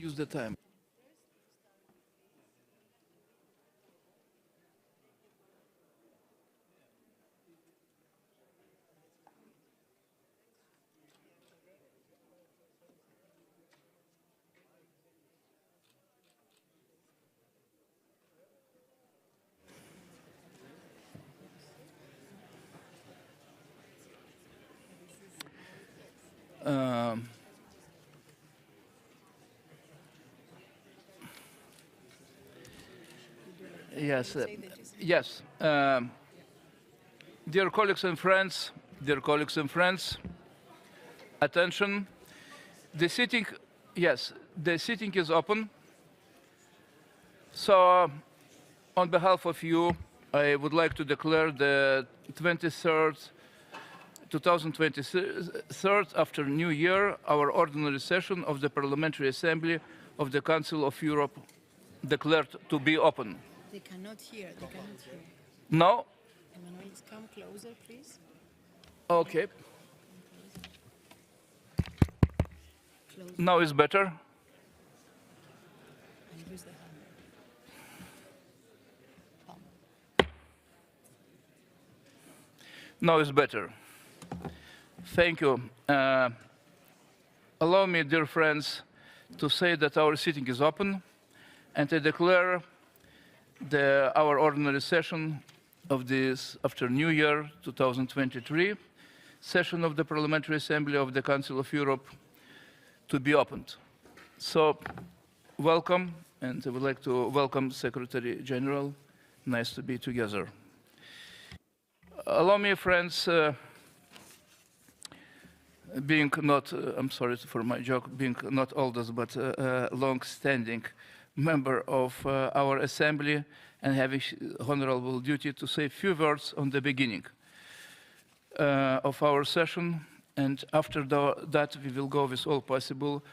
use the time. Yes, yes. Dear colleagues and friends, attention. The sitting, yes, the sitting is open. So, on behalf of you, I would like to declare the 2023 after New Year, our ordinary session of the Parliamentary Assembly of the Council of Europe declared to be open. They cannot hear. No? Emmanuel, come closer, please. Okay. Closer. Now is better. And use the hammer. Now is better. Thank you. Allow me, dear friends, to say that our sitting is open, and I declare our ordinary session of this after New Year 2023 session of the Parliamentary Assembly of the Council of Europe to be opened. So, welcome, and I would like to welcome Secretary General. Nice to be together. Allow me, friends, being not, I'm sorry for my joke, being not oldest, but long-standing member of our Assembly and having honorable duty to say a few words on the beginning of our session. And after that, we will go with all possible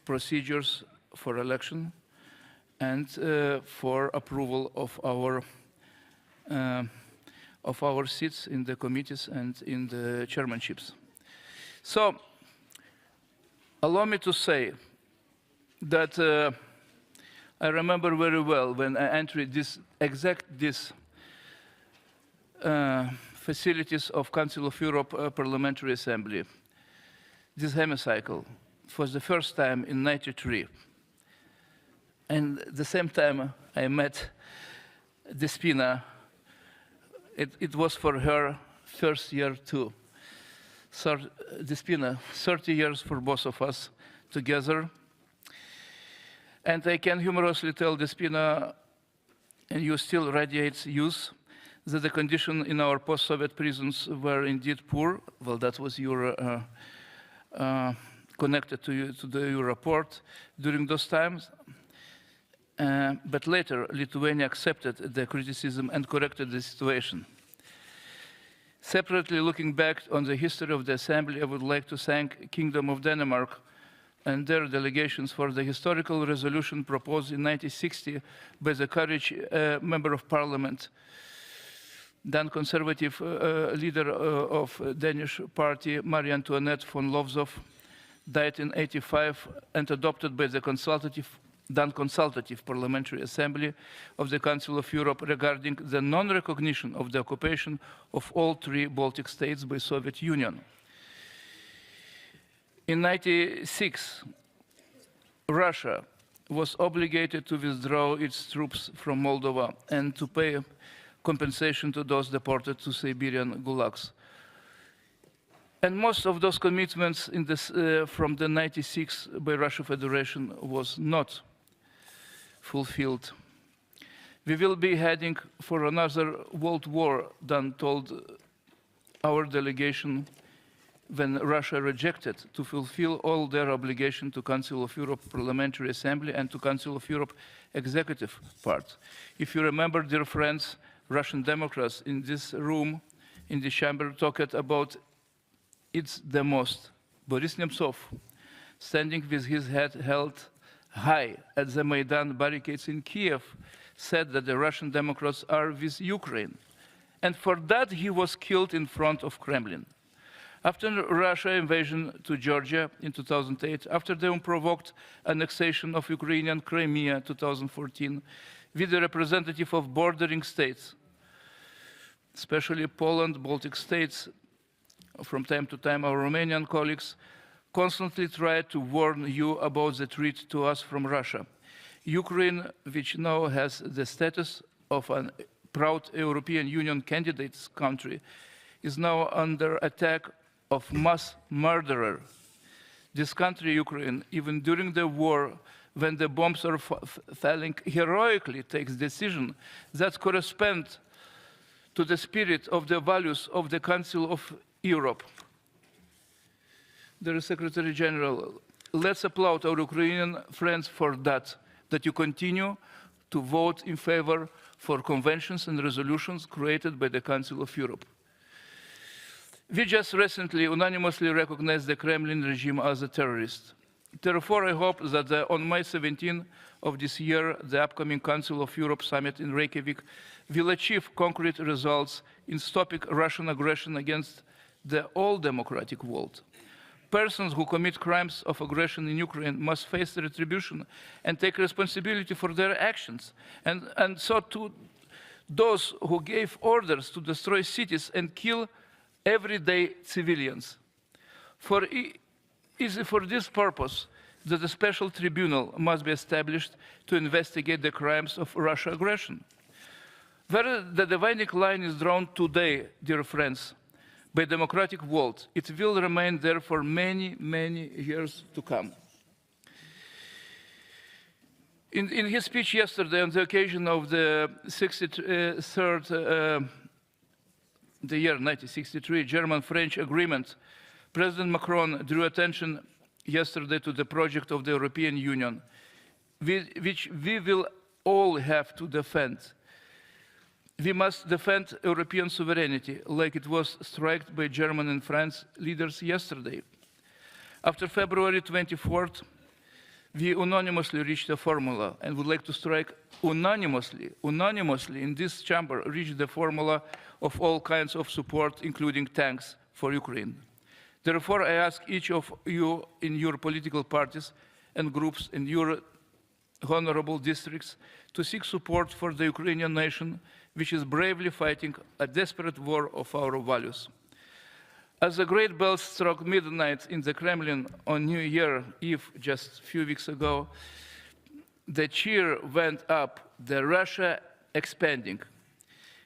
procedures for election and for approval of our seats in the committees and in the chairmanships. So, allow me to say that I remember very well when I entered these facilities of Council of Europe Parliamentary Assembly, this hemicycle, for the first time in '93. And at the same time, I met Despina. It was for her first year too. So, Despina, 30 years for both of us together. And I can humorously tell Despina, and you still radiates youth, that the conditions in our post-Soviet prisons were indeed poor. Well, that was your connected to your report during those times. But later, Lithuania accepted the criticism and corrected the situation. Separately, looking back on the history of the Assembly, I would like to thank Kingdom of Denmark and their delegations for the historical resolution proposed in 1960 by the courage Member of Parliament, then conservative leader of Danish party, Marie Antoinette von Lowzow, died in '85 and adopted by the consultative Parliamentary Assembly of the Council of Europe regarding the non-recognition of the occupation of all three Baltic states by Soviet Union. In '96, Russia was obligated to withdraw its troops from Moldova and to pay compensation to those deported to Siberian gulags. And most of those commitments from the '96 by Russian Federation was not fulfilled. We will be heading for another world war, Dan told our delegation when Russia rejected to fulfill all their obligation to Council of Europe Parliamentary Assembly and to Council of Europe executive part. If you remember, dear friends, Russian Democrats in this room, in the chamber, talked about it's the most. Boris Nemtsov, standing with his head held high at the Maidan barricades in Kiev, said that the Russian Democrats are with Ukraine. And for that, he was killed in front of Kremlin. After Russia's invasion to Georgia in 2008, after the unprovoked annexation of Ukrainian Crimea in 2014, with the representative of bordering states, especially Poland, Baltic states, from time to time our Romanian colleagues, constantly try to warn you about the threat to us from Russia. Ukraine, which now has the status of a proud European Union candidate country, is now under attack of mass murderer. This country, Ukraine, even during the war, when the bombs are falling, heroically takes decisions that correspond to the spirit of the values of the Council of Europe. Dear Secretary General, let's applaud our Ukrainian friends for that you continue to vote in favor for conventions and resolutions created by the Council of Europe. We just recently unanimously recognized the Kremlin regime as a terrorist. Therefore, I hope that on May 17 of this year, the upcoming Council of Europe summit in Reykjavik will achieve concrete results in stopping Russian aggression against the all democratic world. Persons who commit crimes of aggression in Ukraine must face retribution and take responsibility for their actions. And so to those who gave orders to destroy cities and kill everyday civilians. It is for this purpose that a special tribunal must be established to investigate the crimes of Russian aggression. Where the dividing line is drawn today, dear friends, by the democratic world, it will remain there for many, many years to come. In his speech yesterday on the occasion of the 63rd the year 1963 German-French agreement, President Macron drew attention yesterday to the project of the European Union, which we will all have to defend. We must defend European sovereignty, like it was struck by German and French leaders yesterday. After February 24th, we unanimously reached a formula and would like to strike unanimously in this chamber, reach the formula of all kinds of support, including tanks for Ukraine. Therefore, I ask each of you in your political parties and groups in your honorable districts to seek support for the Ukrainian nation, which is bravely fighting a desperate war of our values. As the great bells struck midnight in the Kremlin on New Year Eve just a few weeks ago, the cheer went up, the Russia expanding.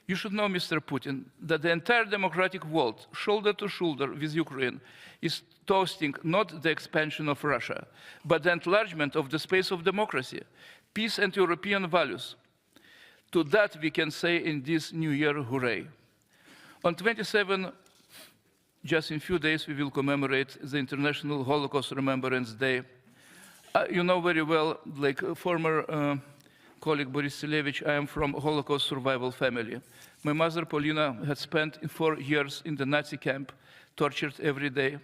You should know, Mr. Putin, that the entire democratic world, shoulder to shoulder with Ukraine, is toasting not the expansion of Russia, but the enlargement of the space of democracy, peace and European values. To that we can say in this New Year, hooray. On 27, just in a few days, we will commemorate the International Holocaust Remembrance Day. You know very well, like former colleague Boris Silevich, I am from a Holocaust survival family. My mother, Polina, had spent 4 years in the Nazi camp, tortured every day.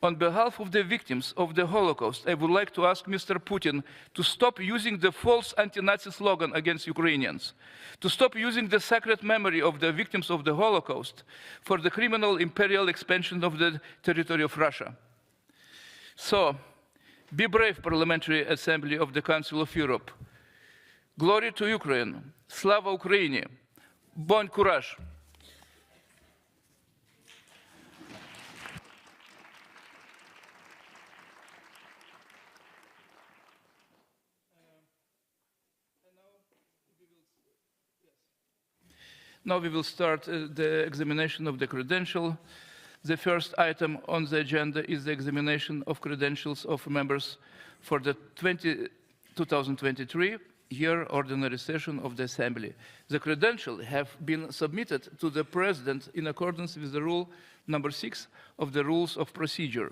On behalf of the victims of the Holocaust, I would like to ask Mr. Putin to stop using the false anti-Nazi slogan against Ukrainians, to stop using the sacred memory of the victims of the Holocaust for the criminal imperial expansion of the territory of Russia. So, be brave, Parliamentary Assembly of the Council of Europe. Glory to Ukraine. Slava Ukraini. Bon courage. Now we will start the examination of the credential. The first item on the agenda is the examination of credentials of members for the 2023 year ordinary session of the Assembly. The credentials have been submitted to the President in accordance with the rule number 6 of the Rules of Procedure.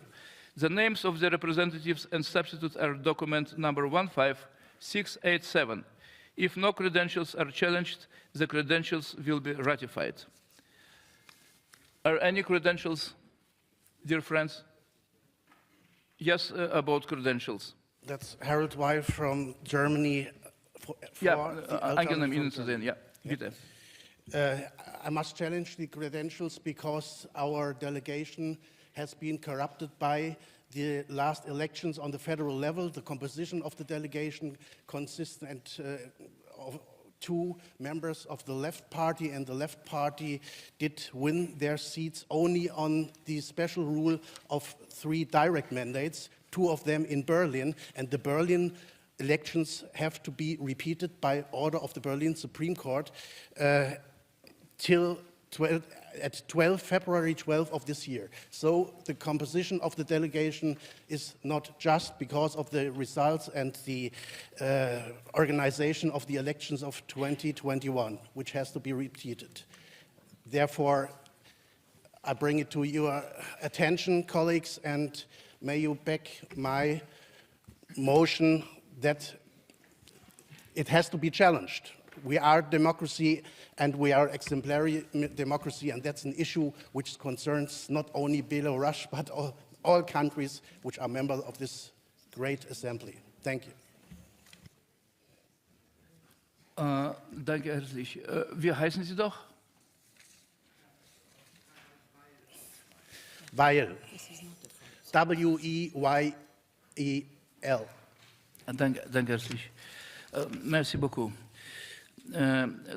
The names of the representatives and substitutes are document number 15687. If no credentials are challenged, the credentials will be ratified. Are any credentials, dear friends? Yes, about credentials. That's Harold Weil from Germany. Ja, angenehm Ihnen zu sehen, ja, bitte. I must challenge the credentials because our delegation has been corrupted by the last elections on the federal level. The composition of the delegation consists of 2 members of the left party, and the left party did win their seats only on the special rule of 3 direct mandates, 2 of them in Berlin, and the Berlin elections have to be repeated by order of the Berlin Supreme Court till February 12 of this year. So the composition of the delegation is not just because of the results and the organization of the elections of 2021, which has to be repeated. Therefore, I bring it to your attention, colleagues, and may you back my motion that it has to be challenged. We are democracy, and we are exemplary democracy, and that's an issue which concerns not only Belarus, but all countries which are members of this great assembly. Thank you. Danke herzlich. Wie heißen Sie doch? Weil. W-E-Y-E-L. Danke herzlich. Merci beaucoup.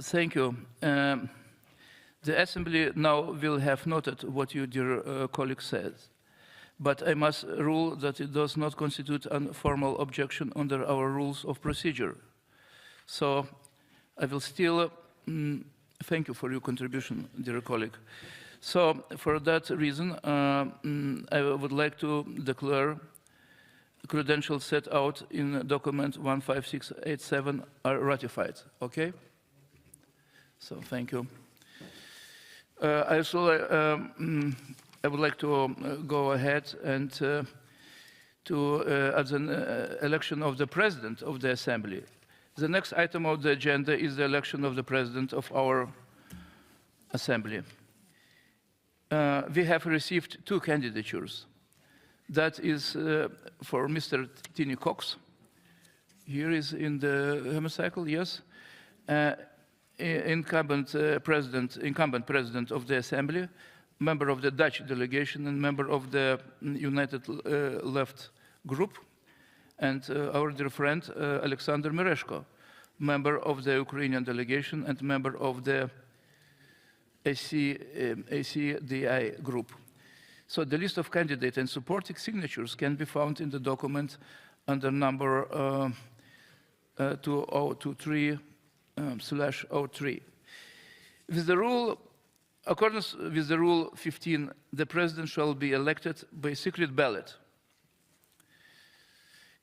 Thank you. The Assembly now will have noted what your dear colleague said, but I must rule that it does not constitute a formal objection under our rules of procedure. So I will still thank you for your contribution, dear colleague. So for that reason, I would like to declare credentials set out in document 15687 are ratified, okay? So thank you. I would like to go ahead and as an election of the President of the Assembly. The next item of the agenda is the election of the President of our Assembly. We have received 2 candidatures. That is for Mr. Tini Cox. Here is in the hemicycle, yes. Incumbent president of the Assembly, member of the Dutch delegation and member of the United Left Group, and our dear friend Alexander Mereshko, member of the Ukrainian delegation and member of the ACDI group. So the list of candidates and supporting signatures can be found in the document under number 2023/03. According with the rule 15, the president shall be elected by secret ballot.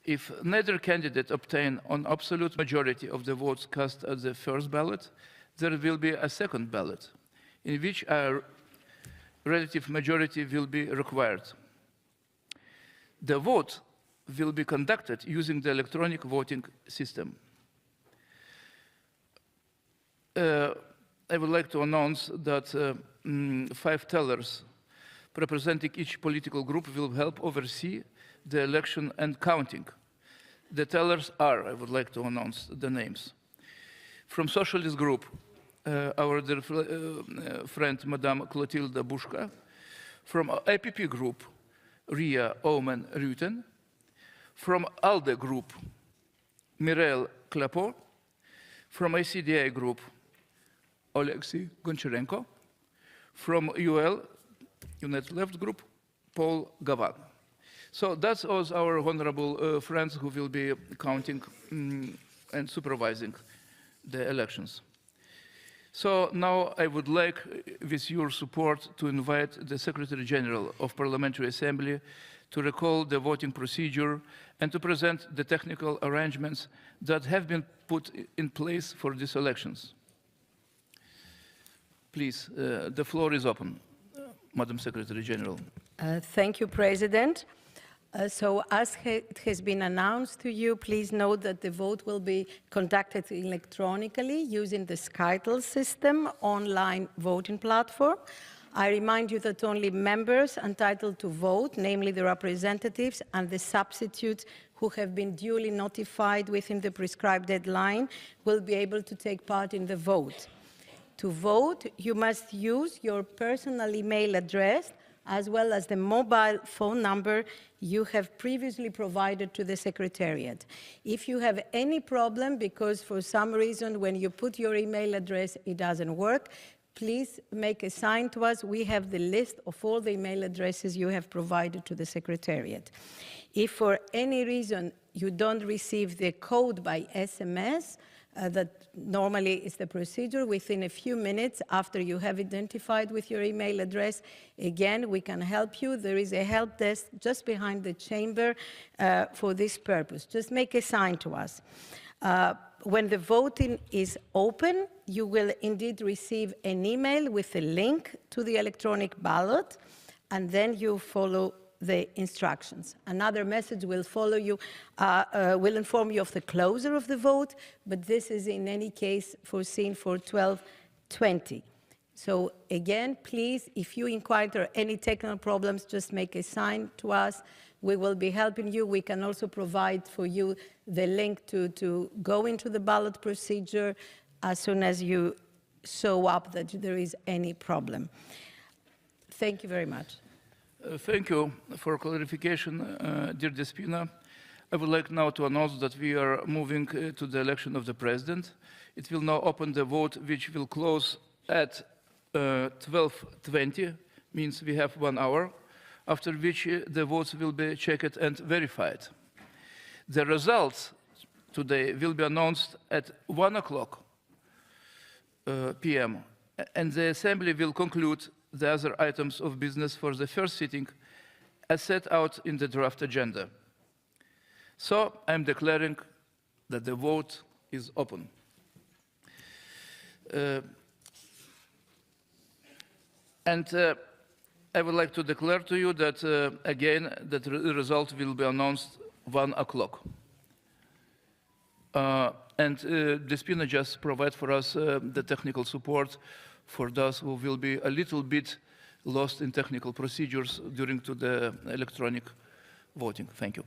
If neither candidate obtain an absolute majority of the votes cast at the first ballot, there will be a second ballot, in which a relative majority will be required. The vote will be conducted using the electronic voting system. I would like to announce that 5 tellers representing each political group will help oversee the election and counting. The tellers are, I would like to announce the names. From Socialist Group, our dear friend, Madame Clotilde Bushka. From APP Group, Ria Oomen-Ruiten. From ALDE Group, Mireille Clapeau. From ACDI Group, Oleksiy Goncharenko. From UL, United Left Group, Paul Gavan. So that's all our honorable friends who will be counting and supervising the elections. So now I would like, with your support, to invite the Secretary General of Parliamentary Assembly to recall the voting procedure and to present the technical arrangements that have been put in place for these elections. Please, the floor is open, Madam Secretary General. Thank you, President. So as it has been announced to you, please note that the vote will be conducted electronically using the SkyTel system online voting platform. I remind you that only members entitled to vote, namely the representatives and the substitutes who have been duly notified within the prescribed deadline, will be able to take part in the vote. To vote, you must use your personal email address as well as the mobile phone number you have previously provided to the Secretariat. If you have any problem because for some reason when you put your email address it doesn't work, please make a sign to us. We have the list of all the email addresses you have provided to the Secretariat. If for any reason you don't receive the code by SMS, that normally is the procedure, within a few minutes after you have identified with your email address, again, we can help you. There is a help desk just behind the chamber for this purpose. Just make a sign to us. When the voting is open, you will indeed receive an email with a link to the electronic ballot, and then you follow the instructions. Another message will follow you, will inform you of the closure of the vote, but this is in any case foreseen for 12:20. So again, please, if you encounter any technical problems, just make a sign to us. We will be helping you. We can also provide for you the link to go into the ballot procedure as soon as you show up that there is any problem. Thank you very much. Thank you for clarification, dear Despina. I would like now to announce that we are moving to the election of the president. It will now open the vote, which will close at 12:20, means we have 1 hour, after which the votes will be checked and verified. The results today will be announced at 1 o'clock p.m., and the Assembly will conclude the other items of business for the first sitting as set out in the draft agenda. So I'm declaring that the vote is open. I would like to declare to you that, again, that the result will be announced 1 o'clock. Despina just provide for us the technical support for those who will be a little bit lost in technical procedures during to the electronic voting. Thank you.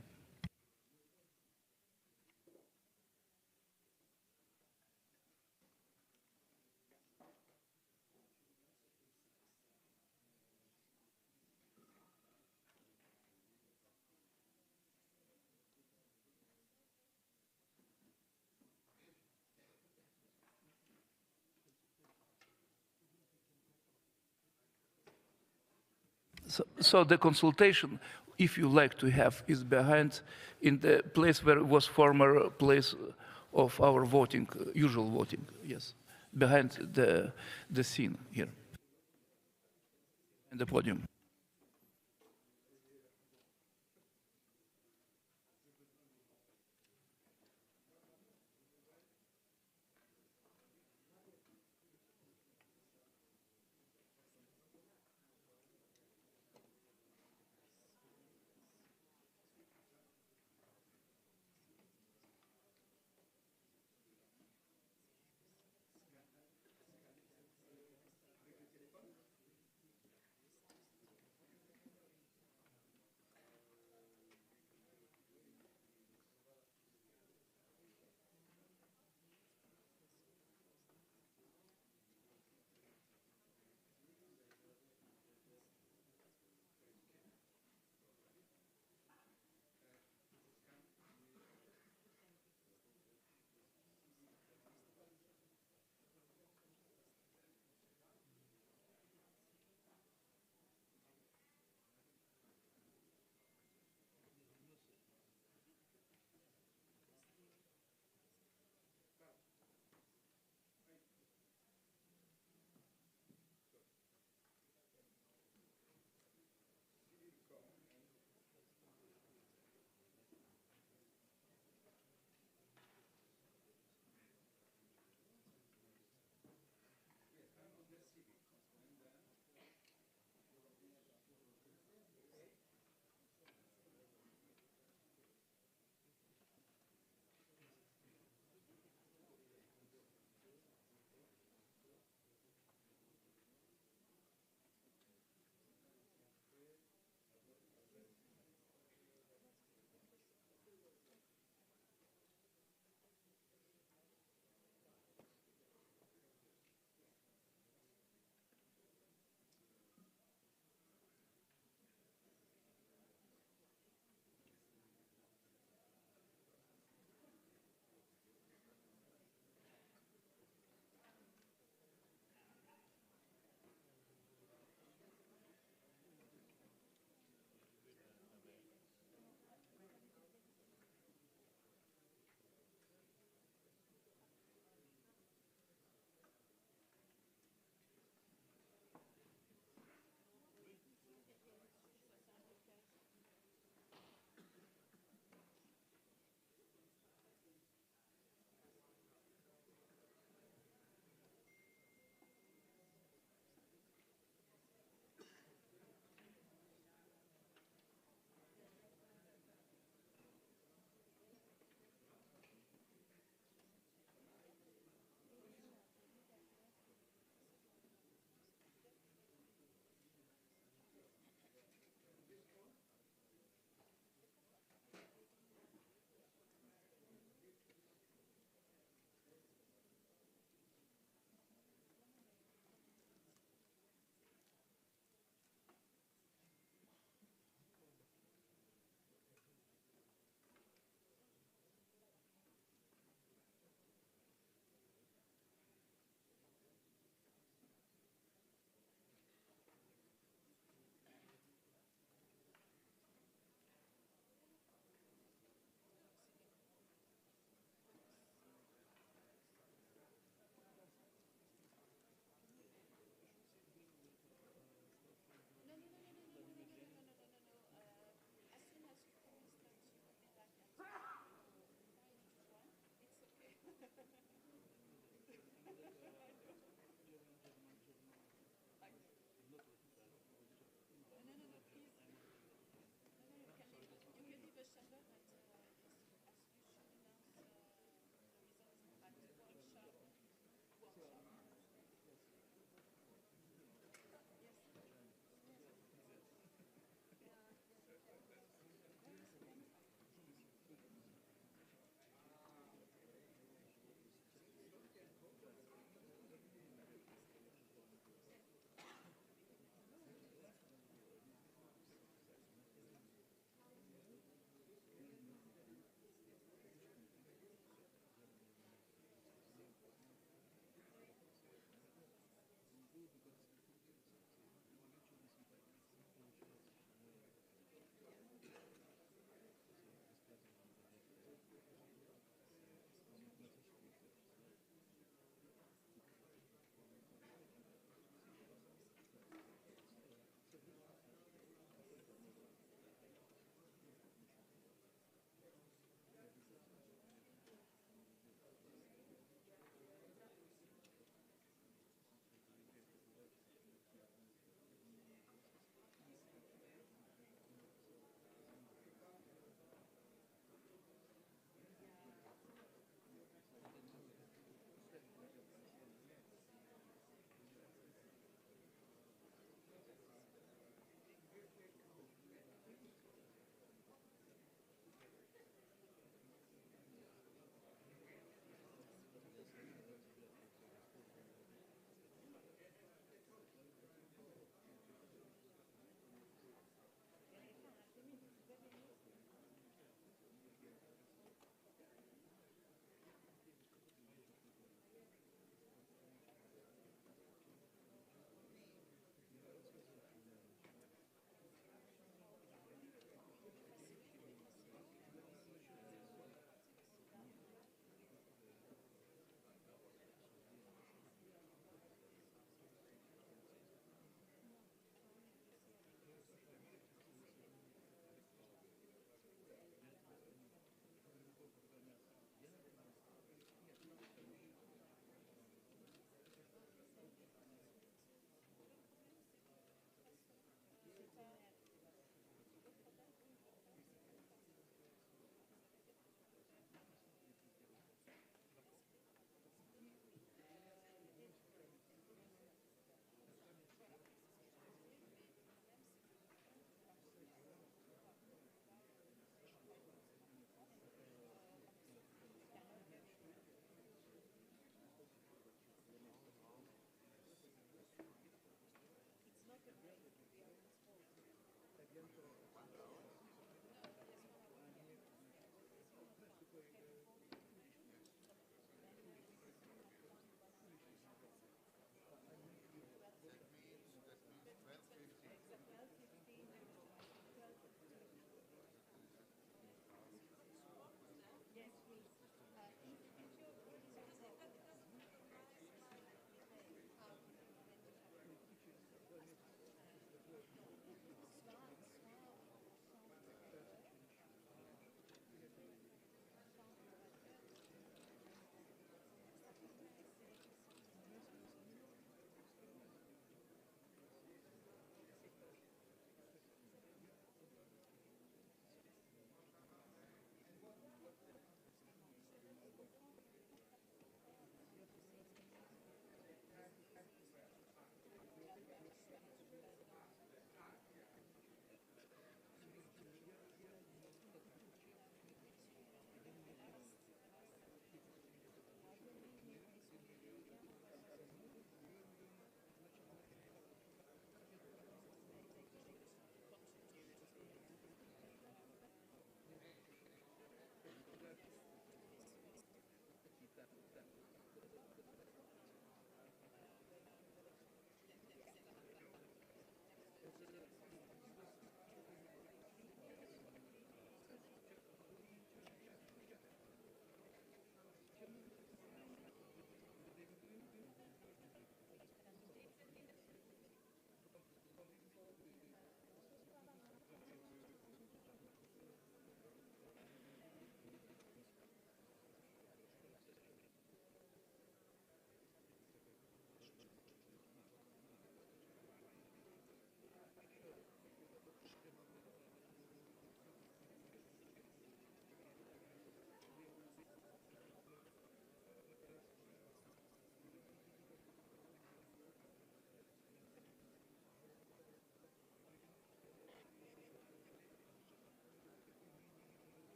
So the consultation, if you like to have, is behind in the place where was former place of our voting, usual voting, yes, behind the scene here, in the podium.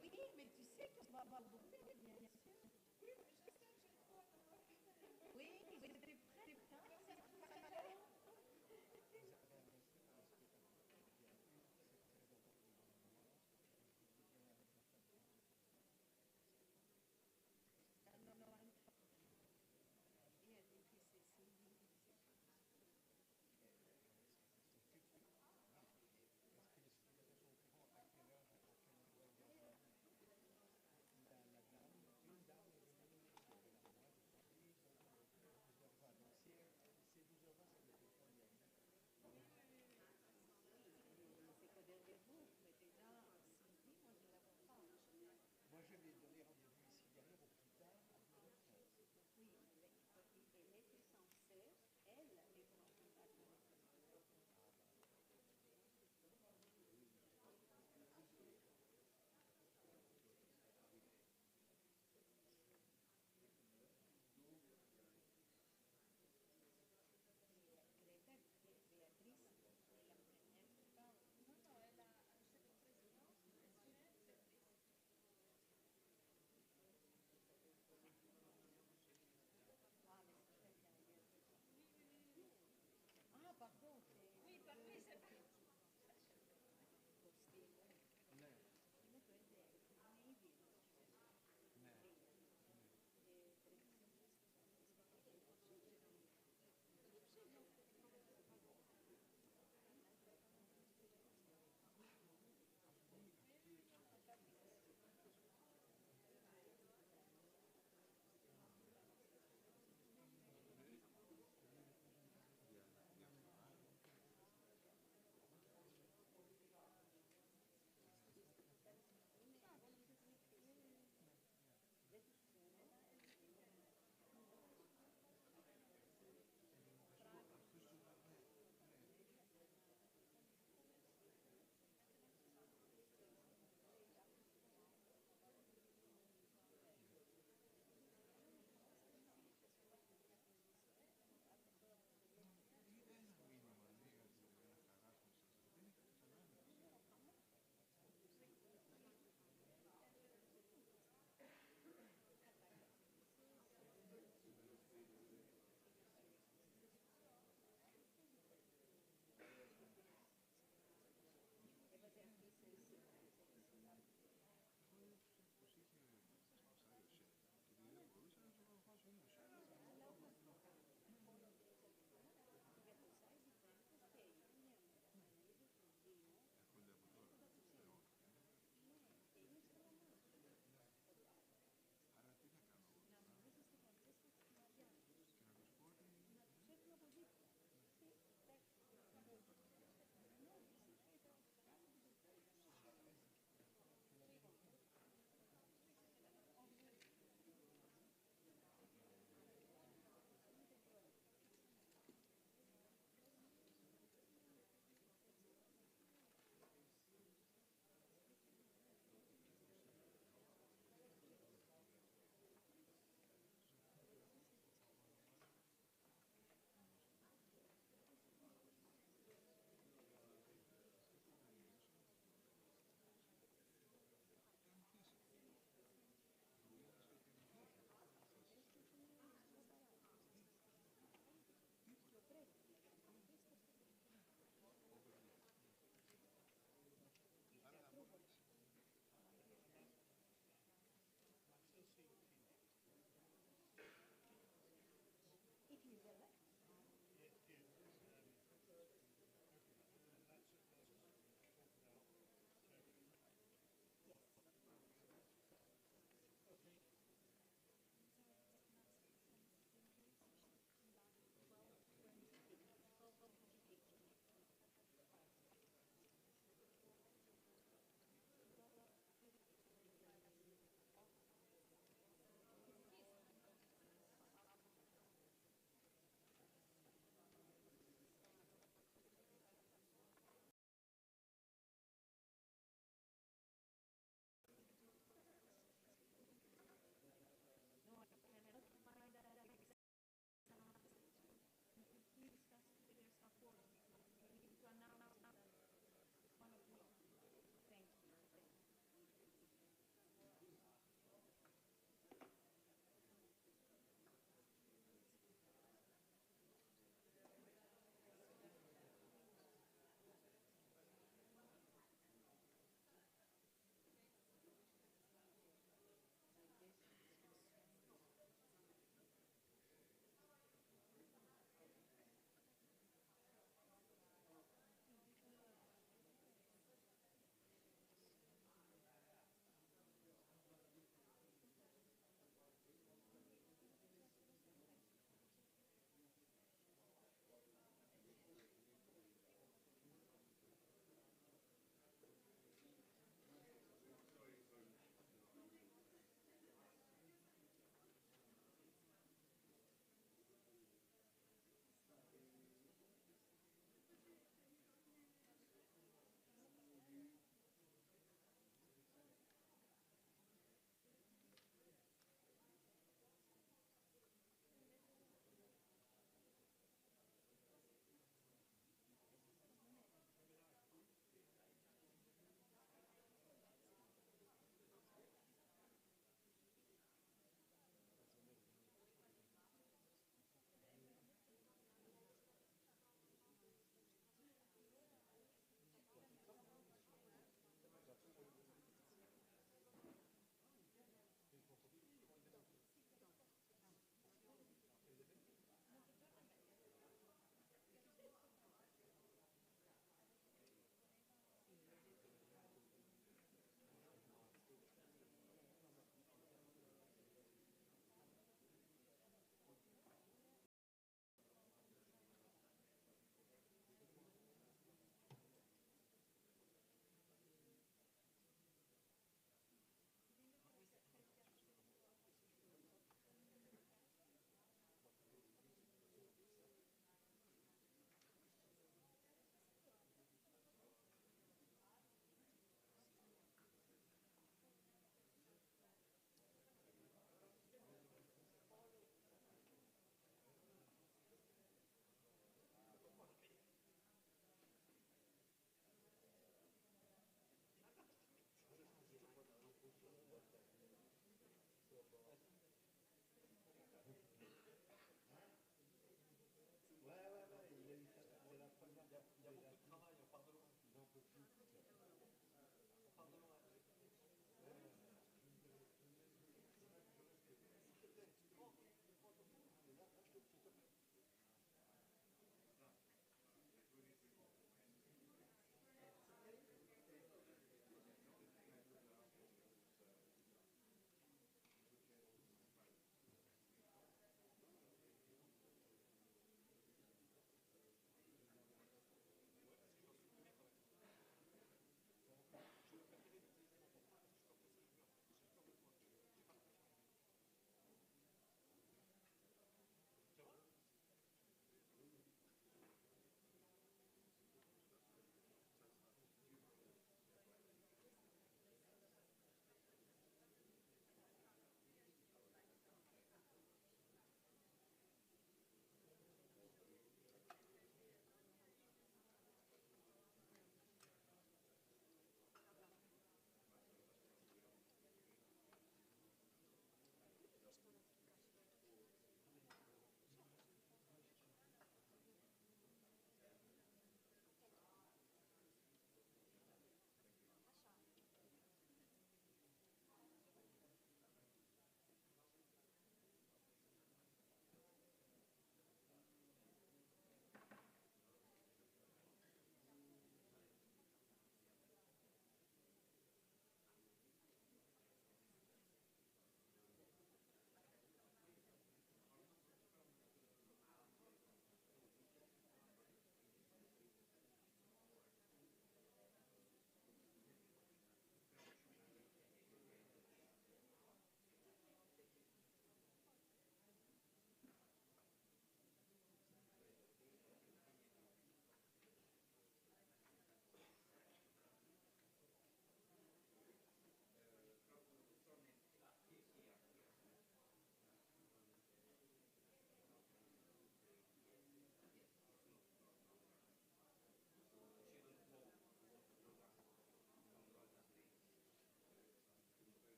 Oui, mais tu sais qu'on va avoir beaucoup de bien sûr.